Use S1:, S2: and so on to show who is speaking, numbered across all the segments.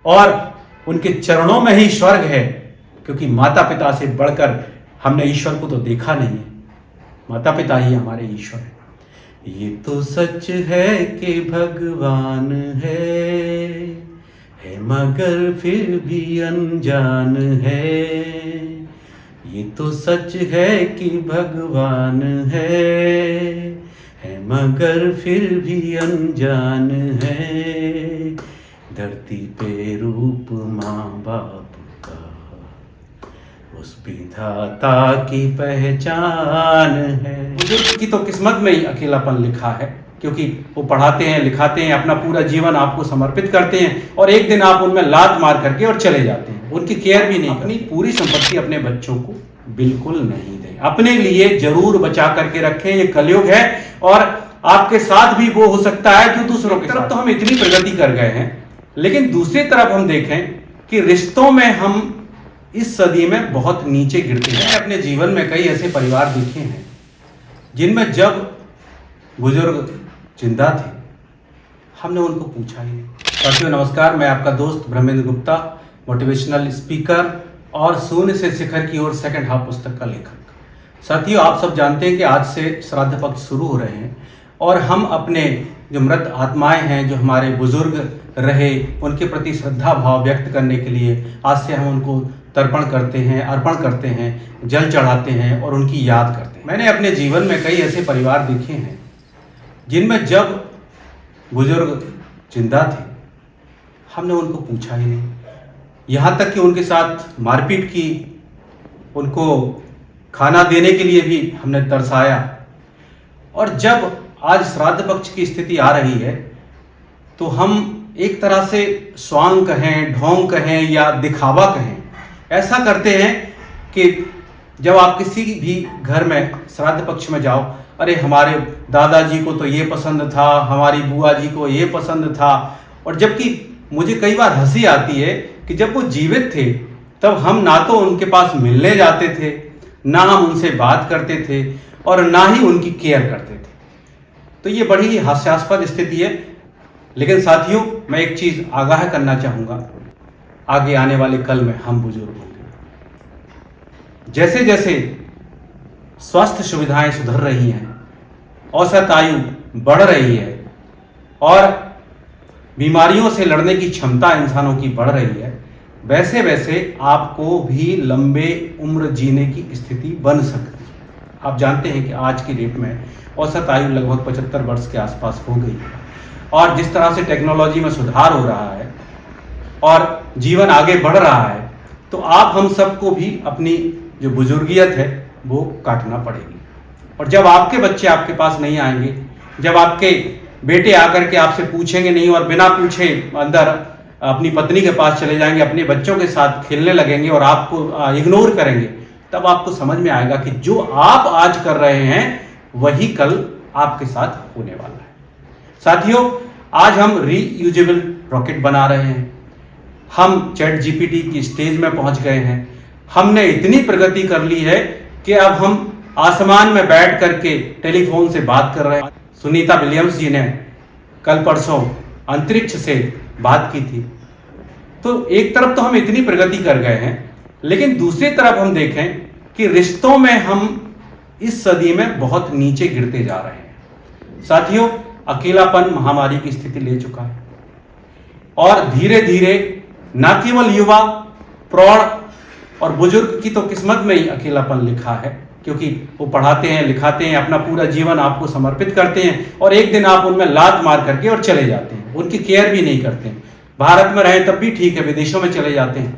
S1: और उनके चरणों में ही स्वर्ग है, क्योंकि माता पिता से बढ़कर हमने ईश्वर को तो देखा नहीं है। माता पिता ही हमारे ईश्वर है। ये तो सच है कि भगवान है मगर फिर भी अनजान है। ये तो सच है कि भगवान है मगर फिर भी अनजान है। धरती पे रूप माँ बाप का उस विधाता की पहचान है। बुजुर्ग की तो किस्मत में ही अकेलापन लिखा है, क्योंकि वो पढ़ाते हैं, लिखाते हैं, अपना पूरा जीवन आपको समर्पित करते हैं और एक दिन आप उनमें लात मार करके और चले जाते हैं। उनकी केयर भी नहीं, अपनी पूरी संपत्ति अपने बच्चों को बिल्कुल नहीं दें। अपने लिए जरूर बचा करके रखें। ये कलयुग है और आपके साथ भी वो हो सकता है जो दूसरों के साथ। तो हम इतनी प्रगति कर गए हैं, लेकिन दूसरी तरफ हम देखें कि रिश्तों में हम इस सदी में बहुत नीचे गिरते हैं। अपने जीवन में कई ऐसे परिवार देखे हैं जिनमें जब बुजुर्ग जिंदा थे हमने उनको पूछा ही नहीं। साथियों नमस्कार, मैं आपका दोस्त ब्रह्मेंद्र गुप्ता, मोटिवेशनल स्पीकर और शून्य से शिखर की ओर सेकंड हाफ पुस्तक का लेखक। साथियों आप सब जानते हैं कि आज से श्राद्ध पक्ष शुरू हो रहे हैं और हम अपने जो मृत आत्माएं हैं, जो हमारे बुजुर्ग रहे, उनके प्रति श्रद्धा भाव व्यक्त करने के लिए आज से हम उनको तर्पण करते हैं, अर्पण करते हैं, जल चढ़ाते हैं और उनकी याद करते हैं। मैंने अपने जीवन में कई ऐसे परिवार देखे हैं जिनमें जब बुजुर्ग जिंदा थे हमने उनको पूछा ही नहीं। यहाँ तक कि उनके साथ मारपीट की, उनको खाना देने के लिए भी हमने तरसाया। और जब आज श्राद्ध पक्ष की स्थिति आ रही है तो हम एक तरह से स्वांग कहें, ढोंग कहें या दिखावा कहें, ऐसा करते हैं कि जब आप किसी भी घर में श्राद्ध पक्ष में जाओ, अरे हमारे दादाजी को तो ये पसंद था, हमारी बुआ जी को ये पसंद था। और जबकि मुझे कई बार हंसी आती है कि जब वो जीवित थे तब हम ना तो उनके पास मिलने जाते थे, ना हम उनसे बात करते थे और ना ही उनकी केयर करते थे। तो ये बड़ी ही हास्यास्पद स्थिति है। लेकिन साथियों मैं एक चीज़ आगाह करना चाहूँगा, आगे आने वाले कल में हम बुजुर्ग होंगे। जैसे जैसे स्वास्थ्य सुविधाएं सुधर रही हैं, औसत आयु बढ़ रही है और बीमारियों से लड़ने की क्षमता इंसानों की बढ़ रही है, वैसे वैसे आपको भी लंबे उम्र जीने की स्थिति बन सकती है। आप जानते हैं कि आज की डेट में औसत आयु लगभग 75 वर्ष के आसपास हो गई है और जिस तरह से टेक्नोलॉजी में सुधार हो रहा है और जीवन आगे बढ़ रहा है, तो आप हम सबको भी अपनी जो बुजुर्गियत है वो काटना पड़ेगी। और जब आपके बच्चे आपके पास नहीं आएंगे, जब आपके बेटे आकर के आपसे पूछेंगे नहीं और बिना पूछे अंदर अपनी पत्नी के पास चले जाएंगे, अपने बच्चों के साथ खेलने लगेंगे और आपको इग्नोर करेंगे, तब आपको समझ में आएगा कि जो आप आज कर रहे हैं वही कल आपके साथ होने वाला है। साथियों आज हम रीयूजेबल रॉकेट बना रहे हैं, हम चैट जीपीटी की स्टेज में पहुंच गए हैं, हमने इतनी प्रगति कर ली है कि अब हम आसमान में बैठ करके टेलीफोन से बात कर रहे हैं। सुनीता विलियम्स जी ने कल परसों अंतरिक्ष से बात की थी। तो एक तरफ तो हम इतनी प्रगति कर गए हैं, लेकिन दूसरी तरफ हम देखें कि रिश्तों में हम इस सदी में बहुत नीचे गिरते जा रहे हैं। साथियों अकेलापन महामारी की स्थिति ले चुका है और धीरे धीरे न केवल युवा, प्रौढ़ और बुजुर्ग की तो किस्मत में ही अकेलापन लिखा है, क्योंकि वो पढ़ाते हैं, लिखाते हैं, अपना पूरा जीवन आपको समर्पित करते हैं और एक दिन आप उनमें लात मार करके और चले जाते हैं। उनकी केयर भी नहीं करते हैं। भारत में रहें तब भी ठीक है, विदेशों में चले जाते हैं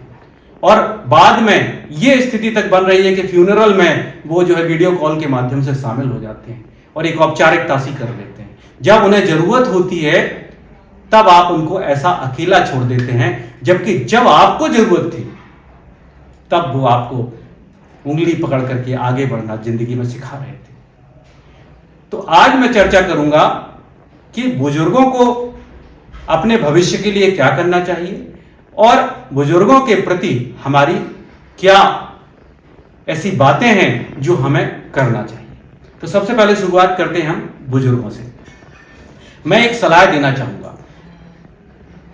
S1: और बाद में ये स्थिति तक बन रही है कि फ्यूनरल में वो जो है वीडियो कॉल के माध्यम से शामिल हो जाते हैं और एक औपचारिकता सी कर लेते हैं। जब उन्हें जरूरत होती है तब आप उनको ऐसा अकेला छोड़ देते हैं, जबकि जब आपको जरूरत थी तब वो आपको उंगली पकड़ करके आगे बढ़ना जिंदगी में सिखा रहे थे। तो आज मैं चर्चा करूंगा कि बुजुर्गों को अपने भविष्य के लिए क्या करना चाहिए और बुजुर्गों के प्रति हमारी क्या ऐसी बातें हैं जो हमें करना चाहिए। तो सबसे पहले शुरुआत करते हैं हम बुजुर्गों से। मैं एक सलाह देना चाहूंगा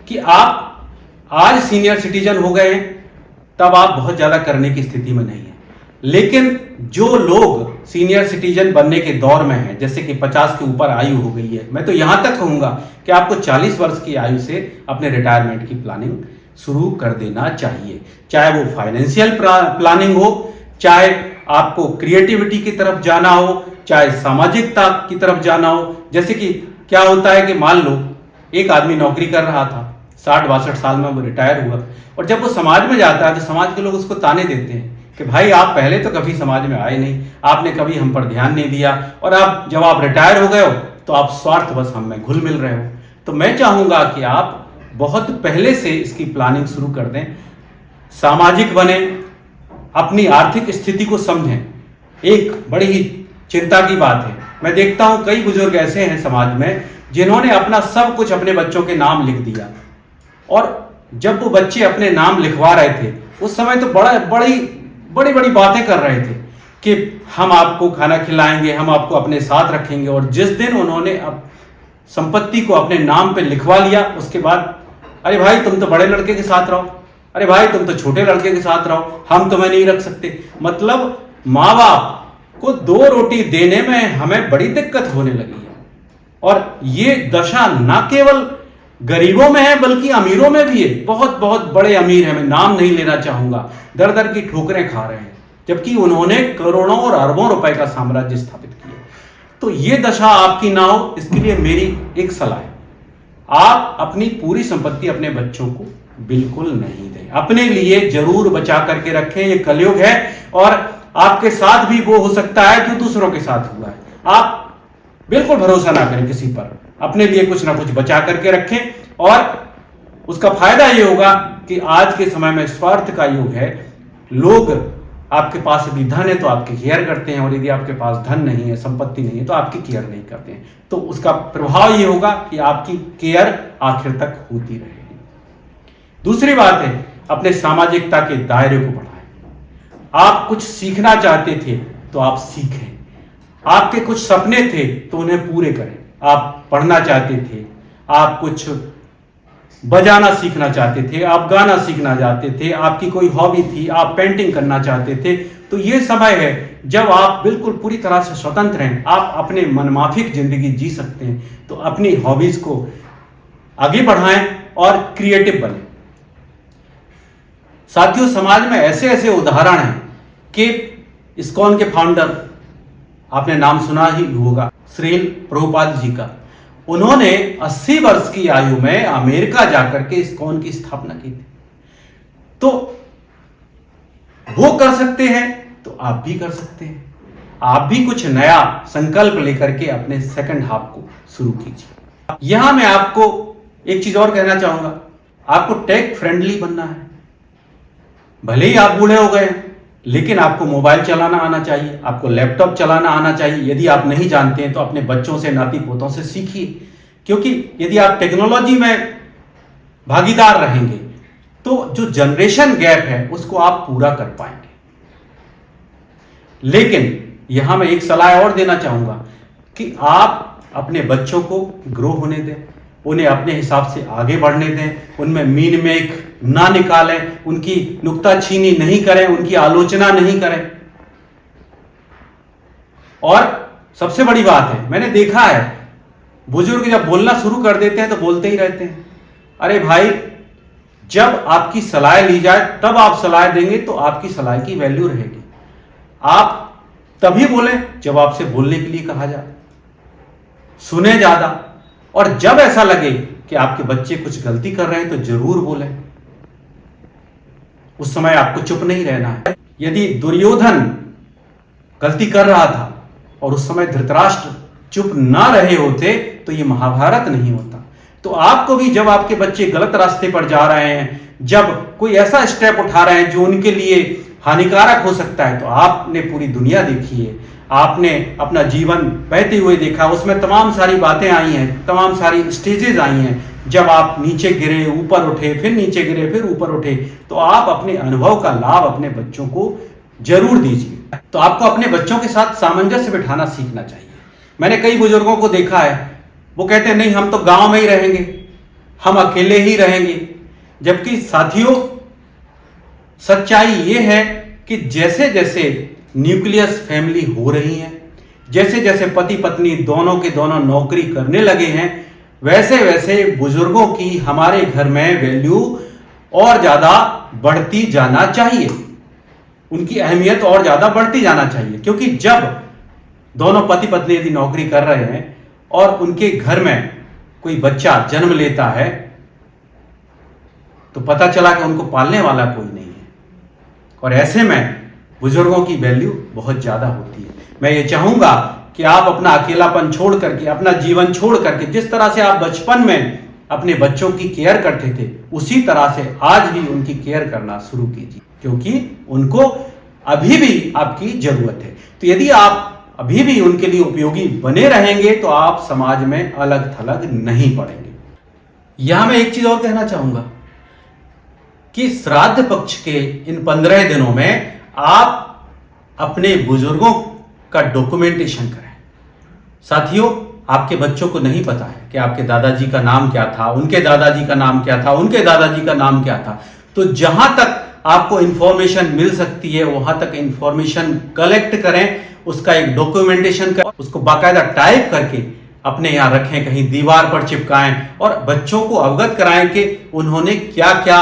S1: कि आप आज सीनियर सिटीजन हो गए हैं, तब आप बहुत ज़्यादा करने की स्थिति में नहीं है। लेकिन जो लोग सीनियर सिटीजन बनने के दौर में हैं, जैसे कि 50 के ऊपर आयु हो गई है, मैं तो यहां तक कहूंगा कि आपको 40 वर्ष की आयु से अपने रिटायरमेंट की प्लानिंग शुरू कर देना चाहिए। चाहे वो फाइनेंशियल प्लानिंग हो, चाहे आपको क्रिएटिविटी की तरफ जाना हो, चाहे सामाजिकता की तरफ जाना हो। जैसे कि क्या होता है कि मान लो एक आदमी नौकरी कर रहा था, 60-62 साल में वो रिटायर हुआ, और जब वो समाज में जाता है तो समाज के लोग उसको ताने देते हैं कि भाई आप पहले तो कभी समाज में आए नहीं, आपने कभी हम पर ध्यान नहीं दिया, और अब जब आप रिटायर हो गए हो तो आप स्वार्थवश हम में घुल मिल रहे हो। तो मैं चाहूंगा कि आप बहुत पहले से इसकी प्लानिंग शुरू कर दें, सामाजिक बने, अपनी आर्थिक स्थिति को समझें। एक बड़ी ही चिंता की बात है, मैं देखता हूं कई बुजुर्ग ऐसे हैं समाज में जिन्होंने अपना सब कुछ अपने बच्चों के नाम लिख दिया, और जब वो बच्चे अपने नाम लिखवा रहे थे उस समय तो बड़ी बड़ी बातें कर रहे थे कि हम आपको खाना खिलाएंगे, हम आपको अपने साथ रखेंगे, और जिस दिन उन्होंने अब संपत्ति को अपने नाम पे लिखवा लिया उसके बाद, अरे भाई तुम तो बड़े लड़के के साथ रहो, अरे भाई तुम तो छोटे लड़के के साथ रहो, हम तुम्हें नहीं रख सकते। मतलब माँ बाप को 2 रोटी देने में हमें बड़ी दिक्कत होने लगी है, और ये दशा ना केवल गरीबों में है बल्कि अमीरों में भी है। बहुत बहुत बड़े अमीर हैं, मैं नाम नहीं लेना चाहूंगा, दर दर की ठोकरें खा रहे हैं, जबकि उन्होंने करोड़ों और अरबों रुपए का साम्राज्य स्थापित किया। तो ये दशा आपकी ना हो, इसके लिए मेरी एक सलाह है, आप अपनी पूरी संपत्ति अपने बच्चों को बिल्कुल नहीं दें, अपने लिए जरूर बचा करके रखें। ये कलयुग है और आपके साथ भी वो हो सकता है जो दूसरों के साथ हुआ है। आप बिल्कुल भरोसा ना करें किसी पर, अपने लिए कुछ ना कुछ बचा करके रखें, और उसका फायदा ये होगा कि आज के समय में स्वार्थ का युग है। लोग आपके पास यदि धन है तो आपकी केयर करते हैं, और यदि आपके पास धन नहीं है, संपत्ति नहीं है, तो आपकी केयर नहीं करते हैं। तो उसका प्रभाव ये होगा कि आपकी केयर आखिर तक होती रहेगी। दूसरी बात है, अपने सामाजिकता के दायरे को बढ़ाएं। आप कुछ सीखना चाहते थे तो आप सीखें, आपके कुछ सपने थे तो उन्हें पूरे करें। आप पढ़ना चाहते थे, आप कुछ बजाना सीखना चाहते थे, आप गाना सीखना चाहते थे, आपकी कोई हॉबी थी, आप पेंटिंग करना चाहते थे, तो ये समय है जब आप बिल्कुल पूरी तरह से स्वतंत्र हैं, आप अपने मनमाफिक जिंदगी जी सकते हैं। तो अपनी हॉबीज को आगे बढ़ाएं और क्रिएटिव बने। साथियों, समाज में ऐसे ऐसे उदाहरण हैं कि इस्कॉन के फाउंडर, आपने नाम सुना ही होगा, श्रील प्रभुपाद जी का। उन्होंने 80 वर्ष की आयु में अमेरिका जाकर के इस्कॉन की स्थापना की थी। तो वो कर सकते हैं तो आप भी कर सकते हैं। आप भी कुछ नया संकल्प लेकर के अपने सेकंड हाफ को शुरू कीजिए। यहां मैं आपको एक चीज और कहना चाहूंगा, आपको टेक फ्रेंडली बनना है। भले ही आप बूढ़े हो गए, लेकिन आपको मोबाइल चलाना आना चाहिए, आपको लैपटॉप चलाना आना चाहिए। यदि आप नहीं जानते हैं तो अपने बच्चों से, नाती पोतों से सीखिए, क्योंकि यदि आप टेक्नोलॉजी में भागीदार रहेंगे तो जो जनरेशन गैप है उसको आप पूरा कर पाएंगे। लेकिन यहां मैं एक सलाह और देना चाहूंगा कि आप अपने बच्चों को ग्रो होने दें, उन्हें अपने हिसाब से आगे बढ़ने दें, उनमें मीन मेक ना निकालें, उनकी नुक्ताचीनी नहीं करें, उनकी आलोचना नहीं करें। और सबसे बड़ी बात है, मैंने देखा है बुजुर्ग जब बोलना शुरू कर देते हैं तो बोलते ही रहते हैं। अरे भाई, जब आपकी सलाह ली जाए तब आप सलाह देंगे तो आपकी सलाह की वैल्यू रहेगी। आप तभी बोलें जब आपसे बोलने के लिए कहा जाए, सुने ज्यादा, और जब ऐसा लगे कि आपके बच्चे कुछ गलती कर रहे हैं तो जरूर बोलें। उस समय आपको चुप नहीं रहना है। यदि दुर्योधन गलती कर रहा था और उस समय धृतराष्ट्र चुप ना रहे होते तो यह महाभारत नहीं होता। तो आपको भी जब आपके बच्चे गलत रास्ते पर जा रहे हैं, जब कोई ऐसा स्टेप उठा रहे हैं जो उनके लिए हानिकारक हो सकता है, तो आपने पूरी दुनिया देखी है, आपने अपना जीवन बहते हुए देखा, उसमें तमाम सारी बातें आई हैं, तमाम सारी स्टेजेस आई हैं। जब आप नीचे गिरे, ऊपर उठे, फिर नीचे गिरे, फिर ऊपर उठे, तो आप अपने अनुभव का लाभ अपने बच्चों को जरूर दीजिए। तो आपको अपने बच्चों के साथ सामंजस्य बिठाना सीखना चाहिए। मैंने कई बुजुर्गों को देखा है, वो कहते हैं नहीं हम तो गांव में ही रहेंगे, हम अकेले ही रहेंगे। जबकि साथियों, सच्चाई ये है कि जैसे जैसे न्यूक्लियस फैमिली हो रही है, जैसे जैसे पति पत्नी दोनों के दोनों नौकरी करने लगे हैं, वैसे वैसे बुजुर्गों की हमारे घर में वैल्यू और ज्यादा बढ़ती जाना चाहिए, उनकी अहमियत और ज्यादा बढ़ती जाना चाहिए। क्योंकि जब दोनों पति पत्नी यदि नौकरी कर रहे हैं और उनके घर में कोई बच्चा जन्म लेता है तो पता चला कि उनको पालने वाला कोई नहीं है, और ऐसे में बुजुर्गों की वैल्यू बहुत ज्यादा होती है। मैं ये चाहूंगा कि आप अपना अकेलापन छोड़ करके, अपना जीवन छोड़ करके, जिस तरह से आप बचपन में अपने बच्चों की केयर करते थे, उसी तरह से आज भी उनकी केयर करना शुरू कीजिए, क्योंकि उनको अभी भी आपकी जरूरत है। तो यदि आप अभी भी उनके लिए उपयोगी बने रहेंगे तो आप समाज में अलग थलग नहीं पड़ेंगे। यहां मैं एक चीज और कहना चाहूंगा कि श्राद्ध पक्ष के इन 15 दिनों में आप अपने बुजुर्गों का डॉक्यूमेंटेशन करें। साथियों, आपके बच्चों को नहीं पता है कि आपके दादाजी का नाम क्या था, उनके दादाजी का नाम क्या था, उनके दादाजी का नाम क्या था। तो जहां तक आपको इंफॉर्मेशन मिल सकती है वहां तक इंफॉर्मेशन कलेक्ट करें, उसका एक डॉक्यूमेंटेशन करें, उसको बाकायदा टाइप करके अपने यहां रखें, कहीं दीवार पर चिपकाएं और बच्चों को अवगत कराएं कि उन्होंने क्या क्या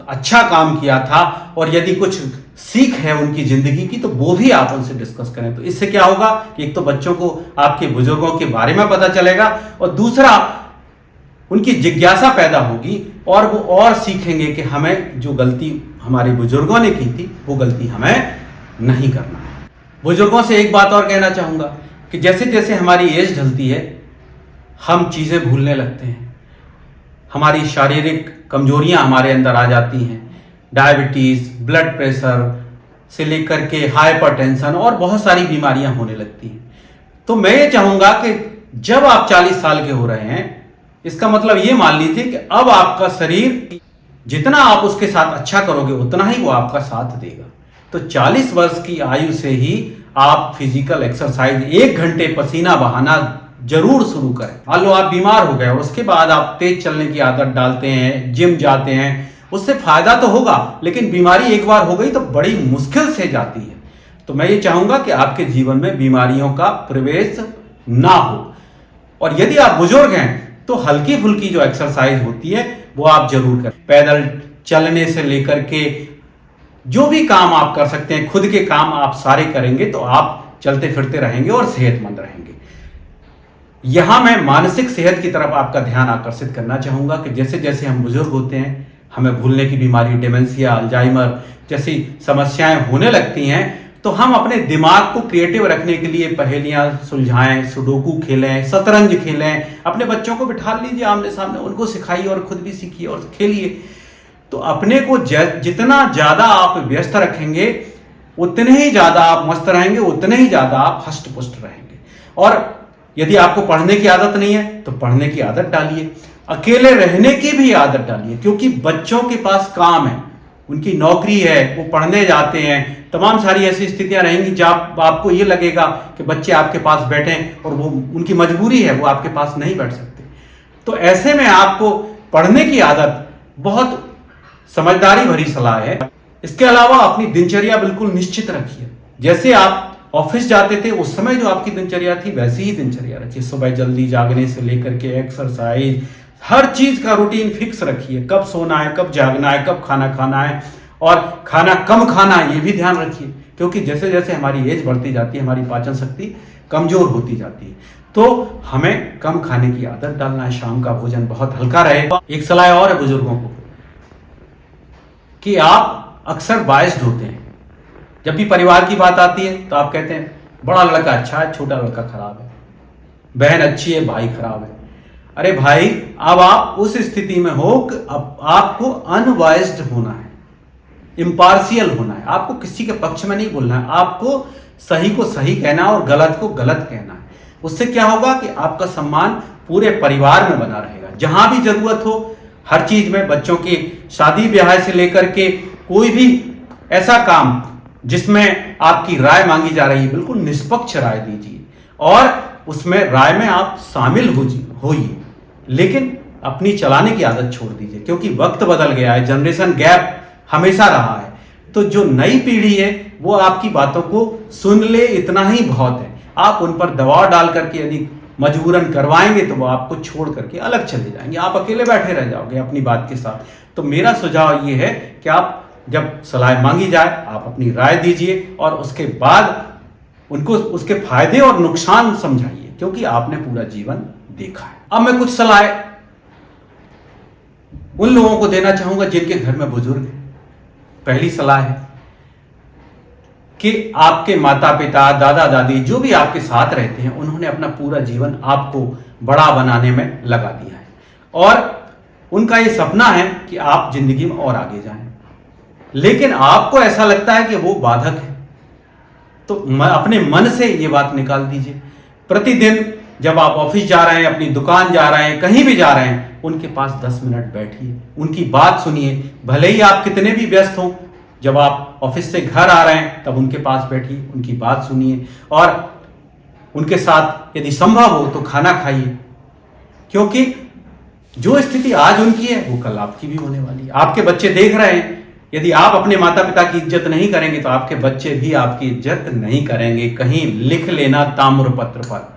S1: अच्छा काम किया था, और यदि कुछ सीख है उनकी जिंदगी की तो वो भी आप उनसे डिस्कस करें। तो इससे क्या होगा कि एक तो बच्चों को आपके बुजुर्गों के बारे में पता चलेगा, और दूसरा उनकी जिज्ञासा पैदा होगी और वो और सीखेंगे कि हमें जो गलती हमारे बुजुर्गों ने की थी वो गलती हमें नहीं करना है। बुजुर्गों से एक बात और कहना चाहूंगा कि जैसे जैसे हमारी एज ढलती है हम चीजें भूलने लगते हैं, हमारी शारीरिक कमजोरियां हमारे अंदर आ जाती हैं, डायबिटीज, ब्लड प्रेशर से लेकर के हाइपरटेंशन और बहुत सारी बीमारियां होने लगती हैं। तो मैं ये चाहूंगा कि जब आप 40 साल के हो रहे हैं, इसका मतलब ये मान लीजिए कि अब आपका शरीर जितना आप उसके साथ अच्छा करोगे उतना ही वो आपका साथ देगा। तो 40 वर्ष की आयु से ही आप फिजिकल एक्सरसाइज 1 घंटे पसीना बहाना जरूर शुरू करें। मान लो आप बीमार हो गए और उसके बाद आप तेज चलने की आदत डालते हैं, जिम जाते हैं, उससे फायदा तो होगा, लेकिन बीमारी एक बार हो गई तो बड़ी मुश्किल से जाती है। तो मैं ये चाहूंगा कि आपके जीवन में बीमारियों का प्रवेश ना हो, और यदि आप बुजुर्ग हैं तो हल्की फुल्की जो एक्सरसाइज होती है वो आप जरूर करें। पैदल चलने से लेकर के जो भी काम आप कर सकते हैं, खुद के काम आप सारे करेंगे तो आप चलते फिरते रहेंगे और सेहतमंद रहेंगे। यहां मैं मानसिक सेहत की तरफ आपका ध्यान आकर्षित करना चाहूंगा कि जैसे जैसे हम बुजुर्ग होते हैं हमें भूलने की बीमारी, डिमेंशिया, अल्जाइमर जैसी समस्याएं होने लगती हैं, तो हम अपने दिमाग को क्रिएटिव रखने के लिए पहेलियां सुलझाएं, सुडोकू खेलें, शतरंज खेलें, अपने बच्चों को बिठा लीजिए आमने सामने, उनको सिखाइए और खुद भी सीखिए और खेलिए। तो अपने को जितना ज्यादा आप व्यस्त रखेंगे उतने ही ज्यादा आप मस्त रहेंगे, उतने ही ज्यादा आप हष्ट पुष्ट रहेंगे। और यदि आपको पढ़ने की आदत नहीं है तो पढ़ने की आदत डालिए, अकेले रहने की भी आदत डालिए, क्योंकि बच्चों के पास काम है, उनकी नौकरी है, वो पढ़ने जाते हैं, तमाम सारी ऐसी स्थितियां रहेंगी जब आपको ये लगेगा कि बच्चे आपके पास बैठें और वो उनकी मजबूरी है, वो आपके पास नहीं बैठ सकते। तो ऐसे में आपको पढ़ने की आदत बहुत समझदारी भरी सलाह है। इसके अलावा अपनी दिनचर्या बिल्कुल निश्चित रखिए। जैसे आप ऑफिस जाते थे उस समय जो आपकी दिनचर्या थी वैसी ही दिनचर्या रखिए। सुबह जल्दी जागने से लेकर के एक्सरसाइज, हर चीज का रूटीन फिक्स रखिए। कब सोना है, कब जागना है, कब खाना खाना है, और खाना कम खाना है ये भी ध्यान रखिए, क्योंकि जैसे जैसे हमारी एज बढ़ती जाती है हमारी पाचन शक्ति कमजोर होती जाती है। तो हमें कम खाने की आदत डालना है, शाम का भोजन बहुत हल्का रहे। एक सलाह और है बुजुर्गों को कि आप अक्सर बायस्ड होते हैं। जब भी परिवार की बात आती है तो आप कहते हैं बड़ा लड़का अच्छा है, छोटा लड़का खराब है, बहन अच्छी है, भाई खराब है। अरे भाई, अब आप उस स्थिति में हो कि अब आपको अनबायस्ड होना है, इम्पार्शियल होना है, आपको किसी के पक्ष में नहीं बोलना है, आपको सही को सही कहना है और गलत को गलत कहना है। उससे क्या होगा कि आपका सम्मान पूरे परिवार में बना रहेगा। जहां भी जरूरत हो हर चीज में, बच्चों की शादी ब्याह से लेकर के कोई भी ऐसा काम जिसमें आपकी राय मांगी जा रही है, बिल्कुल निष्पक्ष राय दीजिए और उसमें राय में आप शामिल होइए, लेकिन अपनी चलाने की आदत छोड़ दीजिए, क्योंकि वक्त बदल गया है, जनरेशन गैप हमेशा रहा है। तो जो नई पीढ़ी है वो आपकी बातों को सुन ले, इतना ही बहुत है। आप उन पर दबाव डाल करके यदि मजबूरन करवाएंगे तो वो आपको छोड़ करके अलग चले जाएंगे, आप अकेले बैठे रह जाओगे अपनी बात के साथ। तो मेरा सुझाव ये है कि आप जब सलाह मांगी जाए आप अपनी राय दीजिए और उसके बाद उनको उसके फायदे और नुकसान समझाइए, क्योंकि आपने पूरा जीवन देखा है। अब मैं कुछ सलाह उन लोगों को देना चाहूंगा जिनके घर में बुजुर्ग हैं। पहली सलाह है कि आपके माता पिता, दादा दादी जो भी आपके साथ रहते हैं, उन्होंने अपना पूरा जीवन आपको बड़ा बनाने में लगा दिया है और उनका ये सपना है कि आप जिंदगी में और आगे जाएं, लेकिन आपको ऐसा लगता है कि वो बाधक है। तो अपने मन से ये बात निकाल दीजिए। प्रतिदिन जब आप ऑफिस जा रहे हैं, अपनी दुकान जा रहे हैं, कहीं भी जा रहे हैं, उनके पास 10 मिनट बैठिए, उनकी बात सुनिए। भले ही आप कितने भी व्यस्त हों, जब आप ऑफिस से घर आ रहे हैं तब उनके पास बैठिए, उनकी बात सुनिए और उनके साथ यदि संभव हो तो खाना खाइए, क्योंकि जो स्थिति आज उनकी है वो कल आपकी भी होने वाली है। आपके बच्चे देख रहे हैं, यदि आप अपने माता पिता की इज्जत नहीं करेंगे तो आपके बच्चे भी आपकी इज्जत नहीं करेंगे। कहीं लिख लेना ताम्रपत्र पर।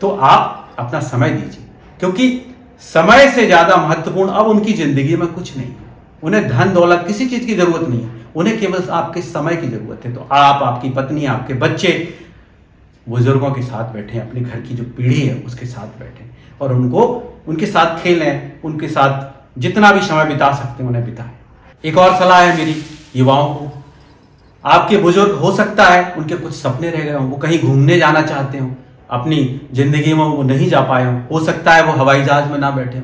S1: तो आप अपना समय दीजिए, क्योंकि समय से ज्यादा महत्वपूर्ण अब उनकी जिंदगी में कुछ नहीं है। उन्हें धन दौलत किसी चीज की जरूरत नहीं है, उन्हें केवल आपके समय की जरूरत है। तो आप, आपकी पत्नी, आपके बच्चे बुजुर्गों के साथ बैठे, अपने घर की जो पीढ़ी है उसके साथ बैठे और उनके साथ खेलें, उनके साथ जितना भी समय बिता सकते हैं उन्हें बिताएं। एक और सलाह है मेरी युवाओं को। आपके बुजुर्ग हो सकता है उनके कुछ सपने रह गए हों, वो कहीं घूमने जाना चाहते हो, अपनी जिंदगी में वो नहीं जा पाए हो सकता है वो हवाई जहाज में ना बैठे हो।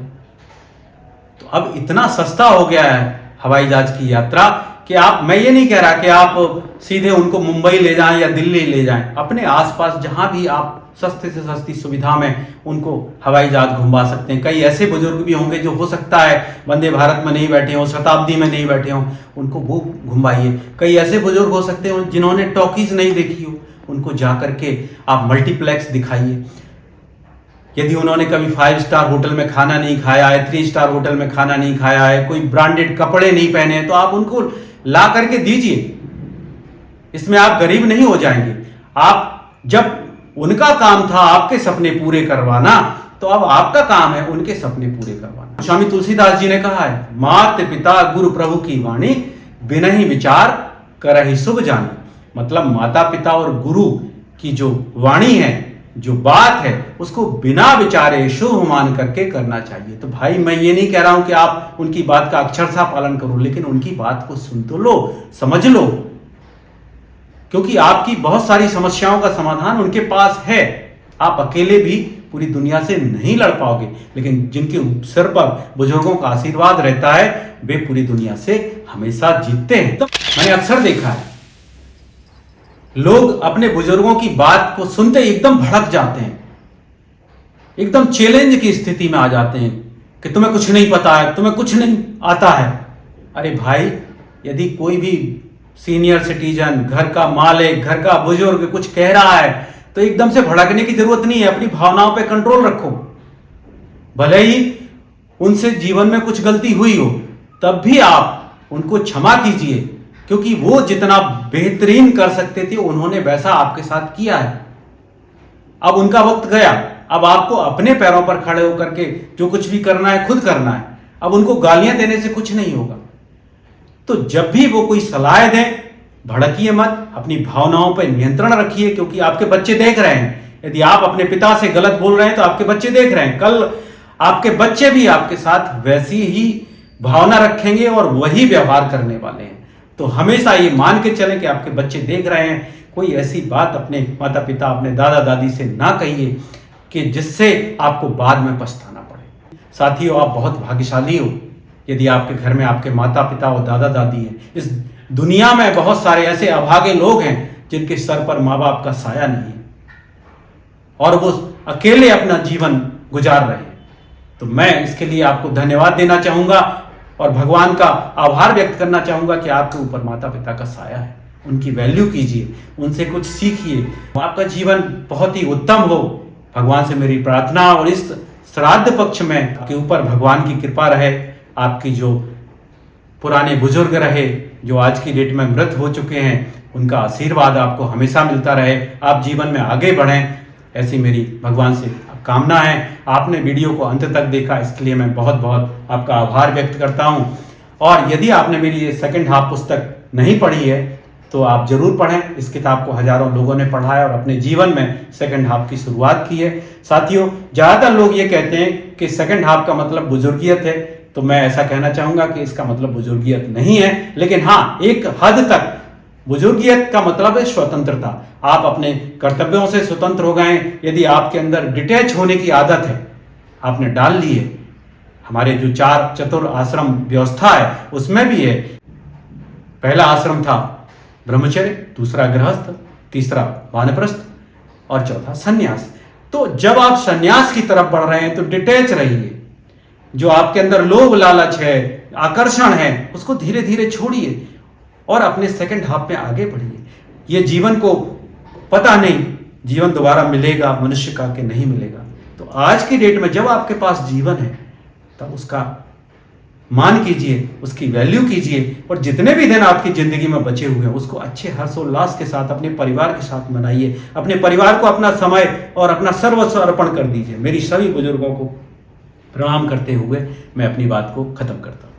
S1: तो अब इतना सस्ता हो गया है हवाई जहाज की यात्रा कि मैं ये नहीं कह रहा कि आप सीधे उनको मुंबई ले जाएं या दिल्ली ले जाएं, अपने आसपास जहां भी आप सस्ते से सस्ती सुविधा में उनको हवाई जहाज घुमा सकते हैं। कई ऐसे बुजुर्ग भी होंगे जो हो सकता है वंदे भारत में नहीं बैठे हों, शताब्दी में नहीं बैठे हों, उनको वो घुमाइए। कई ऐसे बुजुर्ग हो सकते हैं जिन्होंने टॉकीज नहीं देखी हो, उनको जाकर के आप मल्टीप्लेक्स दिखाइए। यदि उन्होंने कभी 5 स्टार होटल में खाना नहीं खाया है, 3 स्टार होटल में खाना नहीं खाया है, कोई ब्रांडेड कपड़े नहीं पहने हैं, तो आप उनको ला करके दीजिए। इसमें आप गरीब नहीं हो जाएंगे। आप जब उनका काम था आपके सपने पूरे करवाना, तो अब आपका काम है उनके सपने पूरे करवाना। स्वामी तुलसीदास जी ने कहा है, मात पिता गुरु प्रभु की वाणी, बिना ही विचार करहि शुभ जानी। मतलब माता पिता और गुरु की जो वाणी है, जो बात है, उसको बिना विचारे शुभ मान करके करना चाहिए। तो भाई मैं ये नहीं कह रहा हूं कि आप उनकी बात का अक्षरशः पालन करो, लेकिन उनकी बात को सुन तो लो, समझ लो, क्योंकि आपकी बहुत सारी समस्याओं का समाधान उनके पास है। आप अकेले भी पूरी दुनिया से नहीं लड़ पाओगे, लेकिन जिनके सिर पर बुजुर्गों का आशीर्वाद रहता है वे पूरी दुनिया से हमेशा जीतते हैं। तो मैंने अक्सर देखा है लोग अपने बुजुर्गों की बात को सुनते ही एकदम भड़क जाते हैं, एकदम चैलेंज की स्थिति में आ जाते हैं कि तुम्हें कुछ नहीं पता है, तुम्हें कुछ नहीं आता है। अरे भाई, यदि कोई भी सीनियर सिटीजन, घर का मालिक, घर का बुजुर्ग कुछ कह रहा है तो एकदम से भड़कने की जरूरत नहीं है। अपनी भावनाओं पे कंट्रोल रखो। भले ही उनसे जीवन में कुछ गलती हुई हो, तब भी आप उनको क्षमा कीजिए, क्योंकि वो जितना बेहतरीन कर सकते थे उन्होंने वैसा आपके साथ किया है। अब उनका वक्त गया, अब आपको अपने पैरों पर खड़े होकर के जो कुछ भी करना है खुद करना है। अब उनको गालियां देने से कुछ नहीं होगा। तो जब भी वो कोई सलाह दें, भड़किए मत, अपनी भावनाओं पर नियंत्रण रखिए, क्योंकि आपके बच्चे देख रहे हैं। यदि आप अपने पिता से गलत बोल रहे हैं तो आपके बच्चे देख रहे हैं, कल आपके बच्चे भी आपके साथ वैसी ही भावना रखेंगे और वही व्यवहार करने वाले हैं। तो हमेशा ये मान के चलें कि आपके बच्चे देख रहे हैं। कोई ऐसी बात अपने माता पिता, अपने दादा दादी से ना कहिए कि जिससे आपको बाद में पछताना पड़े। साथियों, आप बहुत भाग्यशाली हो यदि आपके घर में आपके माता पिता और दादा दादी हैं। इस दुनिया में बहुत सारे ऐसे अभागे लोग हैं जिनके सर पर माँ बाप का साया नहीं है और वो अकेले अपना जीवन गुजार रहे हैं। तो मैं इसके लिए आपको धन्यवाद देना चाहूंगा और भगवान का आभार व्यक्त करना चाहूंगा कि आपके ऊपर माता पिता का साया है। उनकी वैल्यू कीजिए, उनसे कुछ सीखिए, आपका जीवन बहुत ही उत्तम हो। भगवान से मेरी प्रार्थना और इस श्राद्ध पक्ष में आपके ऊपर भगवान की कृपा रहे, आपकी जो पुराने बुजुर्ग रहे जो आज की डेट में मृत हो चुके हैं उनका आशीर्वाद आपको हमेशा मिलता रहे, आप जीवन में आगे बढ़ें, ऐसी मेरी भगवान से कामना है। आपने वीडियो को अंत तक देखा, इसके लिए मैं बहुत बहुत आपका आभार व्यक्त करता हूं। और यदि आपने मेरी ये सेकंड हाफ पुस्तक नहीं पढ़ी है तो आप जरूर पढ़ें। इस किताब को हजारों लोगों ने पढ़ा है और अपने जीवन में सेकंड हाफ की शुरुआत की है। साथियों, ज़्यादातर लोग ये कहते हैं कि सेकंड हाफ का मतलब बुजुर्गियत है, तो मैं ऐसा कहना चाहूँगा कि इसका मतलब बुजुर्गियत नहीं है, लेकिन हाँ, एक हद तक बुजुर्गियत का मतलब है स्वतंत्रता। आप अपने कर्तव्यों से स्वतंत्र हो गए। यदि आपके अंदर डिटैच होने की आदत है, आपने डाल ली है, हमारे जो 4 चतुर आश्रम व्यवस्था है उसमें भी है। पहला आश्रम था ब्रह्मचर्य, दूसरा गृहस्थ, तीसरा वानप्रस्थ और चौथा सन्यास। तो जब आप सन्यास की तरफ बढ़ रहे हैं तो डिटैच रहिए। जो आपके अंदर लोभ लालच है, आकर्षण है, उसको धीरे धीरे छोड़िए और अपने सेकंड हाफ में आगे बढ़िए। ये जीवन को पता नहीं जीवन दोबारा मिलेगा मनुष्य का कि नहीं मिलेगा, तो आज की डेट में जब आपके पास जीवन है तब उसका मान कीजिए, उसकी वैल्यू कीजिए और जितने भी दिन आपकी जिंदगी में बचे हुए हैं उसको अच्छे हर्षोल्लास के साथ अपने परिवार के साथ मनाइए। अपने परिवार को अपना समय और अपना सर्वस्व अर्पण कर दीजिए। मेरी सभी बुजुर्गों को प्रणाम करते हुए मैं अपनी बात को खत्म करता हूँ।